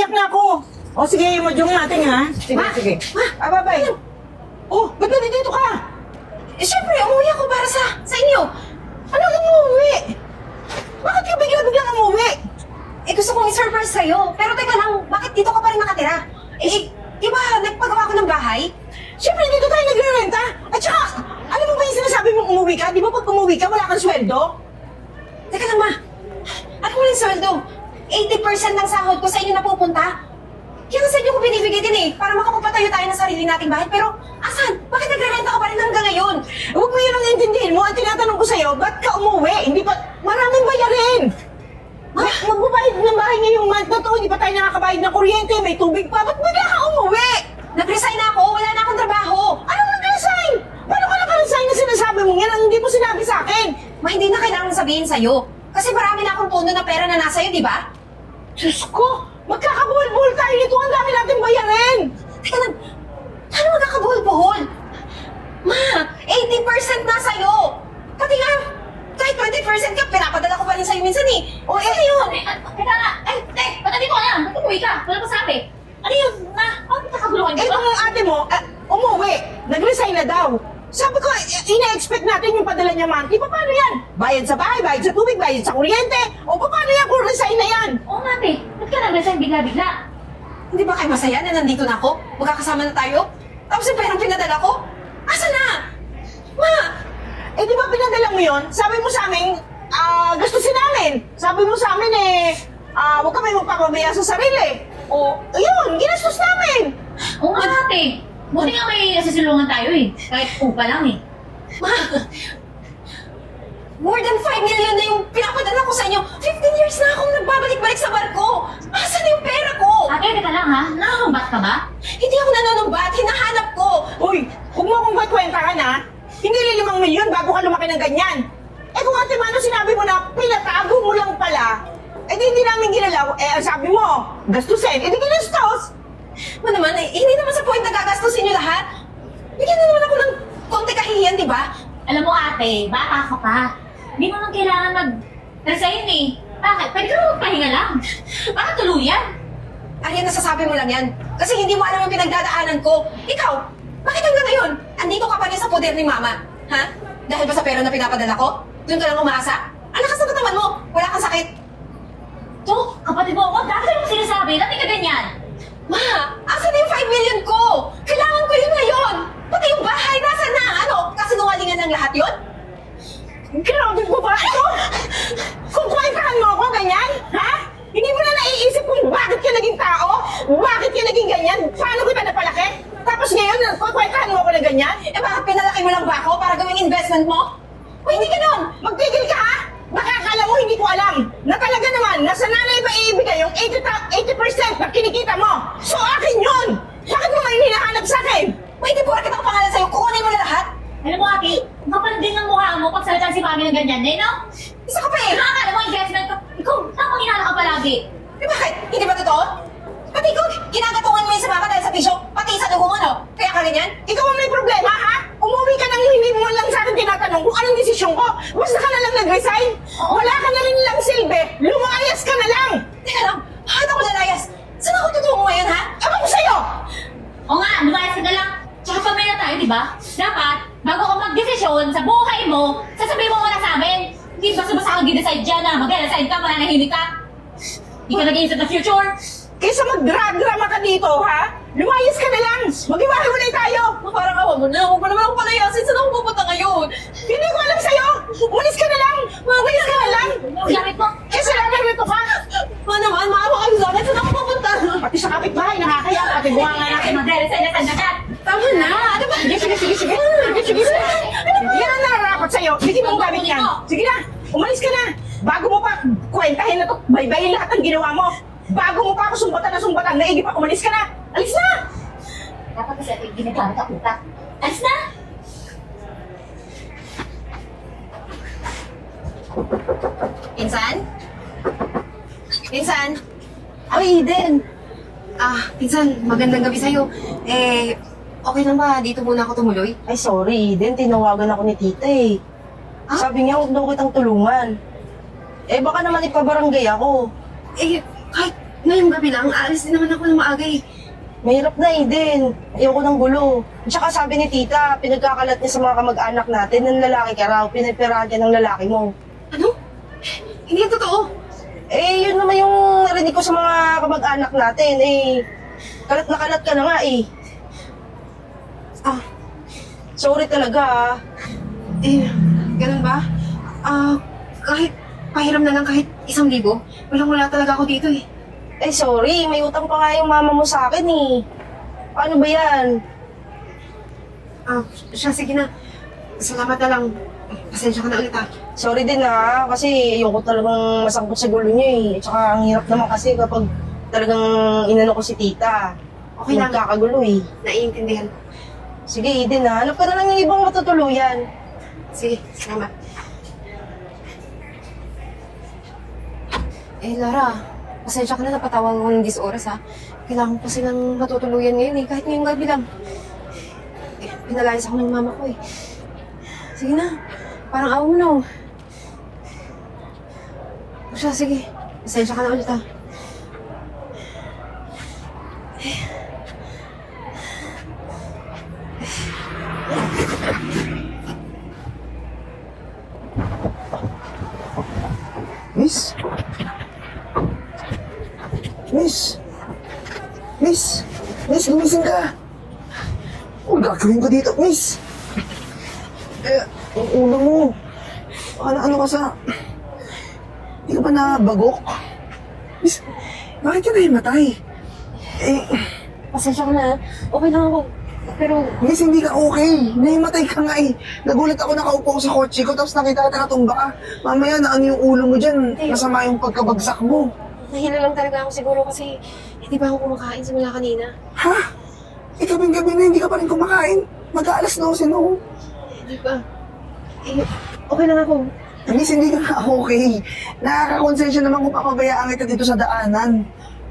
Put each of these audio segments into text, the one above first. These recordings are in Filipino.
naiiyak na ako. O sige, madyong natin ha. Sige, Ma? sige. Ma? Babay. Oh, ba't dito ka? Eh, syempre, umuwi ako para sa inyo. Ano umuwi? Bakit ka bigla-biglang umuwi? Eh, gusto kong i-surprise sa'yo. Pero teka lang, bakit dito ka pa rin nakatira? Eh, di ba nagpagawa ko ng bahay? Siyempre, dito tayo nagre-renta. At saka, alam mo ba yung sinasabi mong umuwi ka? Di ba pag umuwi ka, wala kang sweldo? Teka lang, ma. Ano mo yung sweldo? 80% ng sahod ko sa inyo napupunta. Kaya sa inyo ko binibigay din eh, para makapagpatayo tayo ng sarili nating bahay. Pero, asan? Bakit nagre-renta ka pa rin hanggang ngayon? Huwag mo yun ang intindihin mo. Ang tinatanong ko sa'yo, ba't ka umuwi? Hindi pa, maraming bayarin. Magbabayad ng bahay ngayong month na to, hindi pa tayo nakakabayad ng kuryente, may tubig pa. Ba't bigla ka umuwi? Nag-resign na ako, wala na akong trabaho. Anong nag-resign? Paano ka naka-resign na sinasabi mo yan ang hindi mo sinabi sa akin? Ma, hindi na kailangan sabihin sa'yo. Kasi marami na akong pondo na pera na nasa iyo, di ba? Diyos ko, magkakabuhol-buhol tayo nito. Ang dami natin bayarin. Teka lang, paano magkakabuhol-buhol? Ma, 80% na sa'yo. Pati nga, kahit 20% ka, pinapadala ko pa rin sa'yo minsan eh. O, ano yun? Teka nga! Ay, ba't nandito ka na? Ba't umuwi ka? Wala pa sabi. Ano yun, ma? Bakit nakaguluhan Eh, dito? kung ang ate mo, umuwi, nag-resign na daw. Sabi ko, ina-expect natin yung padala niya monthly. Paano yan? Bayad sa bahay, bayad sa tubig, bayad sa kuryente. O paano yan kung resign na yan? Oo nga, te. Ba't ka nag-resign bigla-bigla? Hindi ba kayo masaya na nandito na ako? Magkakasama na tayo? Tapos yung perang pinadala ko? Asa na? Ma, Eh, di ba pinadala mo yun? Sabi mo sa amin, gustusin namin. Sabi mo sa amin huwag kami magpapabaya sa sarili. O, ayun, ginastos namin. Oo nga, te. Buti nga may nasisilungan tayo eh. Kahit upa lang eh. ma, more than 5 million na yung pinapadala ko sa inyo. 15 years na akong nagbabalik-balik sa barko. Asa na yung pera ko? Ate, teka lang ha. Nakakabot ka ba? Hindi ako nanonumbat, hinahanap ko. Uy, huwag mo akong kwentahan ha. Hindi 5 milyon bago ka lumaki ng ganyan. Eh kung ate Mano sinabi mo na pinatago mo lang pala, eh di hindi namin ginalaw, eh ang sabi mo, gastusin, eh di ginastos. Ma naman, hindi naman sa point na gagastusin nyo lahat. Bigyan na naman ako ng konti kahihiyan, di ba? Alam mo ate, bata ka pa. Hindi mo naman kailangan mag-resign eh. Bakit? Pwede ka naman magpahinga lang. Baka tuluyan. Arian, nasasabi mo lang yan. Kasi hindi mo alam yung pinagdadaanan ko. Ikaw, bakit hanggang ngayon, andito ka pa rin sa poder ni Mama? Ha? Dahil ba sa pera na pinapadala ko? Doon ka lang umaasa? Ang lakas ng katawan mo, wala kang sakit. So, kapatid mo ako, dati mo sinasabi, dati ka ganyan. Ma, asan na yung 5 million ko? Kailangan ko yun ngayon. Pati yung bahay, nasa na? Ano, kasinungalingan ng lahat yun? Grabe mo ba ito? Kung kwentahan mo ako ganyan, ha? Hindi mo na naiisip kung bakit ka naging tao? Bakit ka naging ganyan? Paano kita napalaki? Tapos ngayon, kwentahan mo ako na ganyan? Eh bakit pinalaki mo lang ba ako para gawing investment mo? O hindi ka nun! Magtigil ka ha? Baka akala mo hindi ko alam na talaga naman nasa nanay ba iibigay yung 80% na kinikita mo? So akin yun! Bakit mo may hinahanap sa akin? O hindi po kita ang pangalan sa'yo, kukunin mo na lahat? Alam mo ate, kapal din ng mukha mo pag salitan si mami ng ganyan, eh no? Isa ka pa eh! Nakakala mo investment ka, ikaw, tamang inala ka palagi. Eh bakit? Hindi ba totoo? Pati ikaw, ginagatungan mo yun sa mama dahil sa bisyo, pati sa dugo mo, no? Kaya ka ganyan? Ikaw ang may problema ha? Umuwi ka nang hindi mo lang sa akin tinatanong kung anong desisyon ko. Basta ka na lang nag-resign. Wala ka na rin lang silbi. Lumayas ka na lang. Teka lang, bakit ako lalayas? Saan ako tutungo ngayon, ha? Ewan ko sa'yo! O nga, lumayas ka na lang. Tsaka pamilya tayo, di ba? Dapat, bago ka magdesisyon sa buhay mo, sasabihin mo muna sa amin. Hindi basta-basta kang decide dyan na mag-resign ka, mananahimik ka. Hindi ka nag-iisip ng future. Kaysa mag-drama ka dito, ha? Lumayas ka na lang. Mag-iwahiwalay tayo. Parang awa mo na, huwag mo naman ako palayasin. Saan ako pupunta ngayon? Hindi ko alam sa'yo. Umalis ka na lang. Umalis ka na lang. Ang gamit mo. Kaysa narito ka. Ma naman, maawa kayo sa akin. Saan ako pupunta? Pati sa kapitbahay, nakakaya. Pati bunga nga natin. Mag-resign na ka. Tama na, ano ba? Sige, sige, sige, sige. Sige, sige. Yan ang nararapat sa'yo. Sige mo gamit yan. Sige na. Umalis ka na. Bago mo pa kwentahin na to, baybayin lahat ng ginawa mo. Bago mo pa ako sumbatan na sumbatan, naigip pa, umalis ka na. Alis na. Dapat kasi ito yung ginagamit ang utak. Alis na! Pinsan? Pinsan? Ay, Eden. Pinsan, magandang gabi sa'yo. Okay lang ba? Dito muna ako tumuloy? Ay, sorry, Eden. Tinawagan ako ni tita eh. Sabi niya, huwag daw kitang tulungan. Eh, baka naman ipabarangay ako. Kahit Ngayong gabi lang, aalis din naman ako ng maaga eh. Mahirap na Eden. Ayoko ng gulo. At saka sabi ni tita, pinagkakalat niya sa mga kamag-anak natin ng lalaki ka raw. Pinipirahan niya ng lalaki mo. Ano? Hindi yan totoo. Eh, yun naman yung narinig ko sa mga kamag-anak natin. Eh, kalat ka na nga eh. Ah, Sorry talaga ah. eh, ganun ba? Kahit pahiram na lang kahit 1,000, walang-wala talaga ako dito eh. Eh, sorry. May utang pa nga yung mama mo sa akin eh. Paano ba yan? Siya, sige na. Salamat na lang. Pasensya ka na ulit ha. Sorry din ah, kasi ayoko talagang masangkot sa gulo niya eh. At saka ang hirap naman kasi kapag talagang inano ko si tita. Okay lang. Nagkakagulo eh. Naiintindihan ko. Sige, Eden ah. Hanap ka na lang ng ibang matutuluyan. Sige, salamat. Lara, pasensya ka na napatawag ako ng 10 oras ha. Kailangan ko silang matutuluyan ngayon eh, kahit ngayong gabi lang. Pinalayas ako ng mama ko eh. Sige na, parang awa mo na oh. O siya, sige. Pasensya ka na ulit ha. Miss? Miss, gumising ka. Ang gagawin ko dito, miss? Ang ulo mo. Ano ka sa... Hindi ka ba nabagok? Miss, bakit ka nahimatay? Pasensya ka na ha. Okay lang ako. Pero, Miss, hindi ka okay. Nahimatay ka nga eh. Nagulat ako nakaupo ko sa kotse ko tapos nakita ka natumba ka. Mamaya na ano yung ulo mo dyan. Masama yung pagkabagsak mo. nahilo lang talaga ako siguro kasi hindi pa ako kumakain simula kanina. Ha? Gabi na hindi ka pa rin kumakain. Mag-aalas 12 na ako. Hindi pa. Eh, okay lang ako. Miss, hindi ka nga okay. Nakakakonsensya naman kung papabayaan kita dito sa daanan.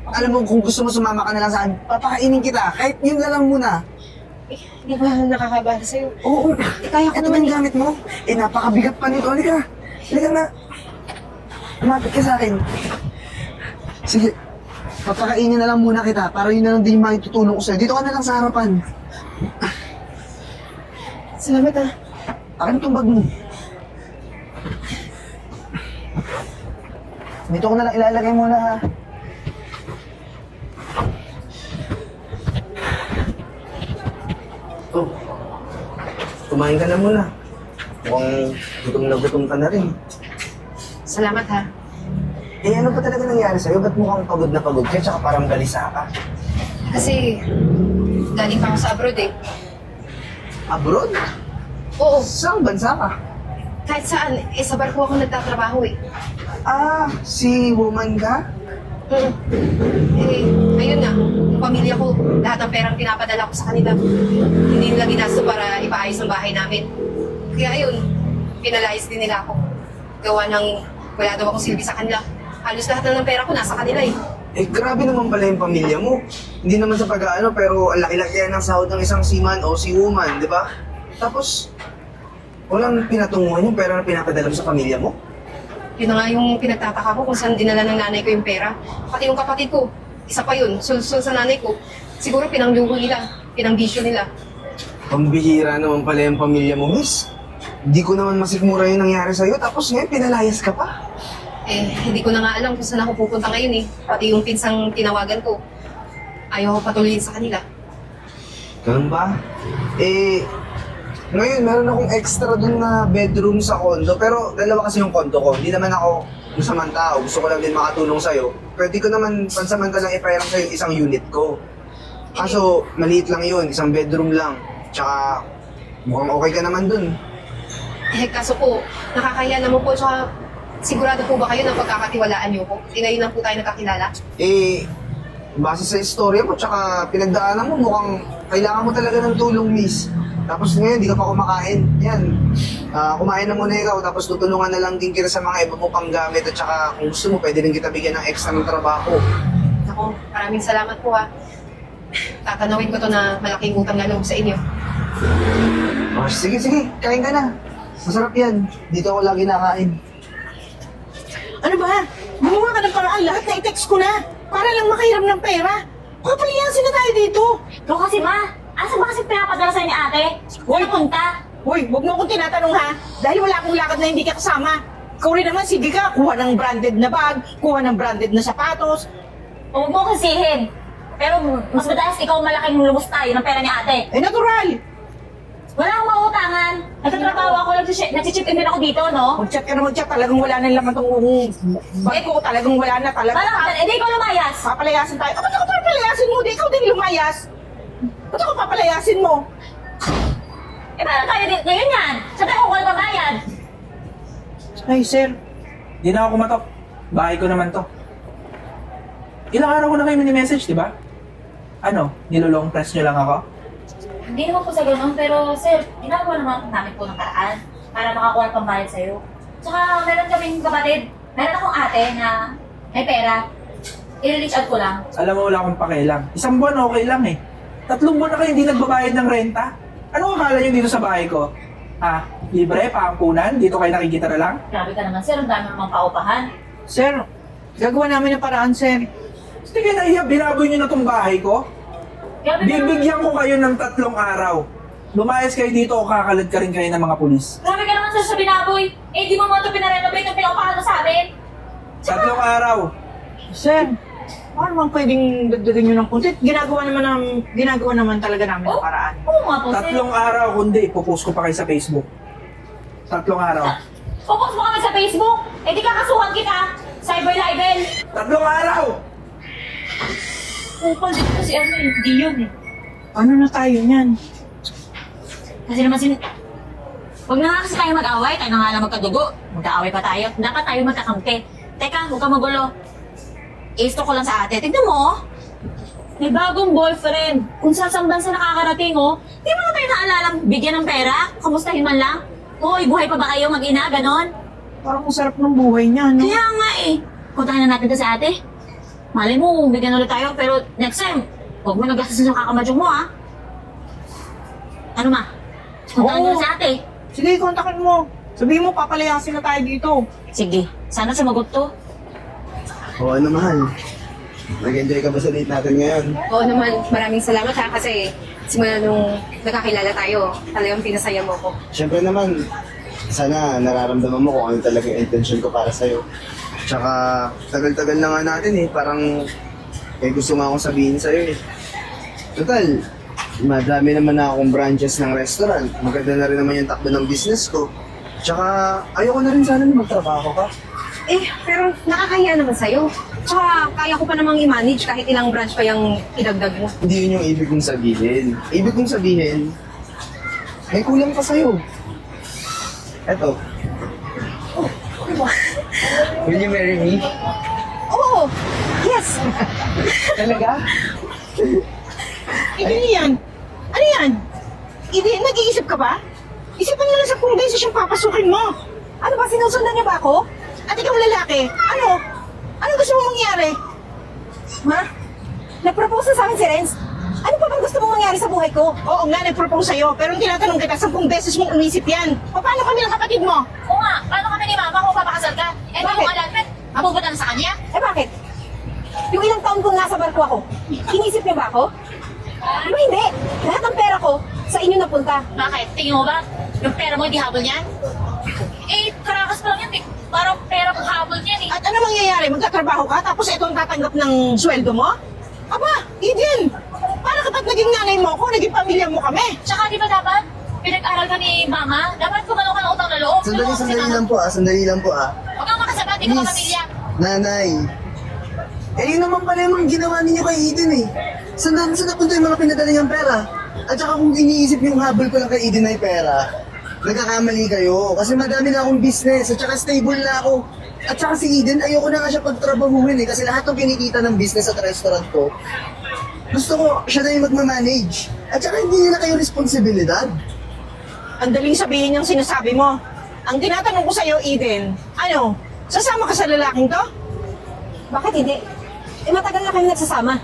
Alam mo, kung gusto mo sumama ka na lang saan, papakainin kita. Kahit yun na lang muna. Eh, hindi ba nakakabala sa'yo? Oo. Kaya ko Ito ba naman yung gamit mo? Napakabigat pa nito. Halika. Halika na. Lumapit ka sa akin. Sige. Papakainin na lang muna kita para yun na lang din yung makitutulong ko sa'yo. Dito ka na lang sa harapan. Salamat ah. Akin itong bag mo. Dito ko na lang ilalagay muna ha. Oh, kumain ka na muna. Mukhang gutom ka na rin. Salamat ha. Eh ano ba talaga nangyari sa'yo? Ba't mukhang pagod na pagod ka tsaka parang balisa ka? Kasi, galing pa ako sa abroad eh. Abroad? Oo, Saan bansa ka? kahit saan. Eh, sa barko ako nagtatrabaho eh. Ah, si woman ka? Eh, ayun na. Yung pamilya ko, lahat ng perang pinapadala ko sa kanila. Hindi nila ginasto para ipaayos ang bahay namin. Kaya ayun, pinalayas din nila ako. Gawa ng wala daw akong silbi sa kanila. Halos lahat na ng pera ko nasa kanila eh. Eh, grabe naman pala yung pamilya mo. Hindi naman sa pag-aano, pero ang laki-laki yan ng sahod ng isang seaman o si woman, di ba? Tapos, walang pinatunguhan yung pera na pinapadala mo sa pamilya mo? Yun na nga yung pinagtataka ko kung saan dinala ng nanay ko yung pera. Pati yung kapatid ko, isa pa yun, sulsul sa nanay ko. Siguro pinangluho nila, pinangbisyo nila. Pambihira naman pala yung pamilya mo, miss. Hindi ko naman masikmura yung nangyari sa'yo, tapos ngayon pinalayas ka pa. Eh, hindi ko na nga alam kung saan ako pupunta ngayon eh. Pati yung pinsang tinawagan ko, ayaw ko patuloyin sa kanila. Ganun ba? Eh, ngayon meron akong extra dun na bedroom sa condo, pero dalawa kasi yung condo ko. Hindi naman ako masamang tao, gusto ko lang din makatulong sa'yo. Pwede ko naman pansamantalang ipahiram sa'yo isang unit ko. Kaso, maliit lang yun, isang bedroom lang. Tsaka, mukhang okay ka naman dun. Eh, kaso po, nakakaya naman po, tsaka sigurado po ba kayo na pagkakatiwalaan niyo po? Eh, ngayon lang po tayo nagkakilala? Eh, base sa istorya mo, tsaka pinagdaanan mo, mukhang kailangan mo talaga ng tulong, miss. Tapos ngayon, di ka pa kumakain. Yan. Kumain na muna ikaw, tapos tutulungan na lang din kita sa mga iba mo pang gamit. At tsaka kung gusto mo, pwede rin kita bigyan ng extra ng trabaho. Ako, maraming salamat po ha. Tatanawin ko to na malaking utang na loob sa inyo. Oh, sige, kain ka na. Masarap yan. Dito ako lagi nakain. Ano ba? Gumawa ka ng paraan. Lahat na i-text ko na. para lang makahiram ng pera. Kapalayasin na tayo dito. Ikaw kasi ma, asa ba kasi pinapadala sa'yo ni ate? Wala punta. Hoy, huwag mo akong tinatanong ha. Dahil wala akong lakad na hindi ka kasama. Ikaw rin naman, sige ka, kuha ng branded na bag, kuha ng branded na sapatos. Huwag mo kasihin. Pero mas madalas ikaw malaking lumos tayo ng pera ni ate. Eh, natural. Wala akong mautangan. Nagtatrabaho ako, nag-chip in din ako dito, no? Mag-chat ka na mag-chat, talagang wala na laman tong bag ko, talagang wala na talaga. Paano ka? Hindi ikaw lumayas. Papalayasin tayo. Ba't ako papalayasin mo? Di ikaw din lumayas. Ba't ako papalayasin mo? Eh, paano tayo din? Ngayon yan. Saan tayo kukuha ng pambayad? Ay, sir. Di na ako kumatok. Bahay ko naman to. Ilang araw ko na kayo mini-message, di ba? Ano, nilolong press nyo lang ako? Hindi naman po sa ganun, pero sir, ginagawa naman namin po ng paraan para makakuha ng pambayad sa'yo. Tsaka meron kaming kapatid, meron akong ate na may pera. I-reach out ko lang. Alam mo, wala akong pakialam. Isang buwan okay lang eh. 3 buwan na kayo hindi nagbabayad ng renta. Ano akala nyo dito sa bahay ko? Ha? Libre, paangkunan? Dito kayo nakikita na lang? Grabe ka naman sir, ang dami namang paupahan. Sir, gagawa namin ng paraan, sir. Hindi kayo nahiya, binaboy nyo na tong bahay ko? Grabe ka naman. Bibigyan ko kayo ng 3 araw. Lumayas kayo dito o kakalad ka rin kayo ng mga pulis. Grabe ka naman sir sa binaboy. Eh, di mo mo ito pinarenovate ang pinaupahan mo sa amin. 3 araw. Sir, ano naman pwedeng dagdagan nyo ng kunti? Ginagawa naman talaga namin ng paraan. Oo nga po 3 sir. araw, kundi ipopost ko pa kayo sa Facebook. 3 araw. Focus mo kami sa Facebook. Eh, di kakasuhan kita. Cyber libel. 3 araw! Kupal dito kasi ano, hindi yun eh. Ano na tayo niyan? Kasi naman Huwag na nga kasi tayo mag-away, tayo na nga lang magkadugo. Mag-aaway pa tayo. Dapat tayo magkakampi. Teka, huwag ka magulo. I-stalk ko lang sa ate. Tignan mo, oh. May bagong boyfriend. Kung saan bansa nakakarating, oh. Di mo na tayo naalalang bigyan ng pera? Kamustahin man lang? Hoy, buhay pa ba kayo mag-ina? Ganon? Parang ang sarap ng buhay niya, no? Kaya nga eh. Puntahan na natin to sa ate. Malay mo, bigyan ulit tayo. Pero next time, huwag mo nagastos yung kakamadyong mo, ah. Ano ma? Puntahan Oo. nyo sa ate. Sige, kontakin mo. Sabihin mo, papalayasin na tayo dito. Sige, sana sumagot to. Oo, ano mahal? Nag-enjoy ka ba sa date natin ngayon? Oo naman, maraming salamat ha kasi simula nung nakakilala tayo, talagang pinasaya mo ko. Siyempre naman, sana nararamdaman mo kung ano talaga yung intention ko para sa'yo. Tsaka, tagal-tagal na nga natin eh. Parang, gusto nga akong sabihin sa'yo eh. Total, madami naman na akong branches ng restaurant. Maganda na rin naman yung takbo ng business ko. Tsaka, ayoko na rin sana na magtrabaho ka. Pero nakakahiya naman sa'yo. Tsaka kaya ko pa namang i-manage kahit ilang branch pa yung idagdag mo. Hindi yun yung ibig kong sabihin. Ibig kong sabihin, may kulang pa sa'yo. Eto. Will you marry me? Oo! Yes! Talaga? Hindi yan. Ano yan? Hindi, nag-iisip ka ba? Isipan mo lang sa kung beses yung papasukin mo. Ano ba, sinusundan niya ba ako? At ikaw lalaki, ano? Ano gusto mong mangyari? Ma? Nag-propose na sa akin si Renz. Ano pa bang gusto mong mangyari sa buhay ko? Oo nga, nag-propose sa'yo. Pero tinatanong kita, 10 beses mong umisip yan. Paano kami ng kapatid mo? Oo nga, paano kami ni mama kung papakasal ka? Eh, Bakit? yung alalmet, mapupunta na sa kanya? Eh bakit? Yung ilang taon kong nasa barko ako, inisip niyo ba ako? Di ba hindi? Lahat ng pera ko sa inyo napunta. Bakit? Tingin mo ba? Yung pera mo hindi habol niyan? Eh, karakas pa lang yan eh. Parang pera mo habol niyan eh. At ano mangyayari? Magtatrabaho ka tapos ito ang tatanggap ng sweldo mo? Aba, Eden! Para kapag naging nanay mo ako, naging pamilya mo kami. Tsaka di ba dapat? Pinag-aral ka ni mama? Dapat kumano ka ng utang na loob. Sandali lang po ah. Sandali lang po ah. Huwag kang makasabat, di ka Miss, pamilya. Nanay. Yun naman pala yung ginawa ninyo kay Eden eh. Saan napunta yung mga pinadala niyang pera? At saka kung iniisip yung habol ko lang kay Eden ay pera, nagkakamali kayo. Kasi madami na akong business at saka stable na ako. At saka si Eden, ayoko na nga siya pagtrabahuhin eh. Kasi lahat ng kinikita ng business at restaurant ko, gusto ko siya na yung magmamanage. At saka hindi nila kayo responsibilidad. Ang daling sabihin yung sinasabi mo. Ang tinatanong ko sa'yo, Eden, ano, sasama ka sa lalaking to? Bakit hindi? Eh matagal na kami nagsasama.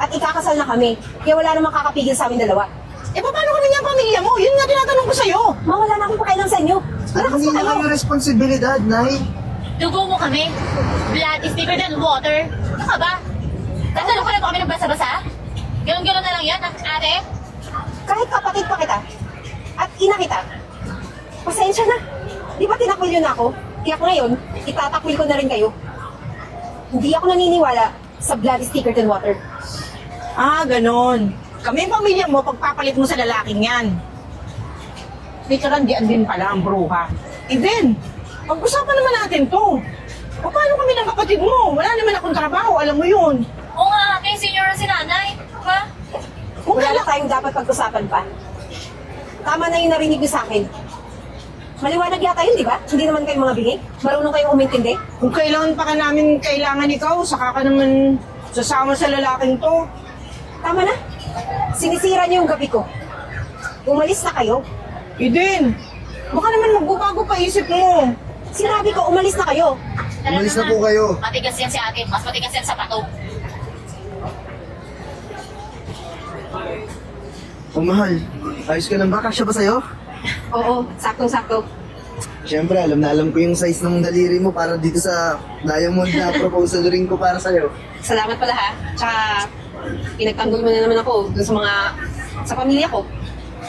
At ikakasal na kami. Kaya wala namang kakapigil sa amin dalawa. Eh, paano kami niya pamilya mo? Yun nga tinatanong ko sa'yo. Ma, wala na akong pakialam sa inyo. At hindi na kayo responsibilidad, Nay. Dugo mo kami. Blood is thicker than water. Ano ka ba? ate? Kahit kapatid pa kita, at ina kita, pasensya na. Di ba tinakwil yun ako? Kaya ngayon, itatakwil ko na rin kayo. Hindi ako naniniwala sa blood is thicker than water. Ah, ganon. Kami yung pamilya mo, pagpapalit mo sa lalaking yan. Literan, din pala ang bruha. Eden, pag-usapan naman natin to. O paano kami ng kapatid mo? Wala naman akong trabaho, alam mo yun. Oo nga, ate, senior na si nanay. Ha? Wala na tayong dapat pag-usapan pa. Tama na yung narinig niyo sa akin. Maliwanag yata yun, di ba? Hindi naman kayo mga bingay. Marunong kayong umintindi. Kung kailangan pa ka namin kailangan ikaw, saka ka naman sasama sa lalaking to. Tama na. Sinisira niyo yung gabi ko. Umalis na kayo. Eden, baka naman magbabago pa isip mo. Sinabi ko, umalis na kayo. Umalis na po kayo. Matigas yan si ate. Mas matigas yan sa pato. Oh, mahal. Ayos ka lang ba? Kasya ba sa'yo? Oo, saktong-sakto. Siyempre, alam na alam ko yung size ng daliri mo para dito sa diamond na proposal ring ko para sa'yo. Salamat pala ha. Tsaka, pinagtanggol mo na naman ako dun sa pamilya ko.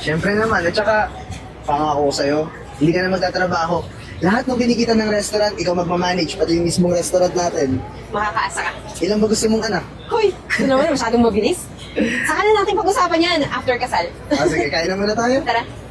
Siyempre naman, at saka, pangako ko sa'yo, hindi ka na magtatrabaho. Lahat ng kinikita ng restaurant, ikaw magmamanage, pati yung mismong restaurant natin. Makakaasa ka. Ilan ba gusto mong anak? Hoy, ito naman masyadong mabilis. Saka na natin pag-usapan yan after kasal. Ah, sige, kain na muna tayo. Tara.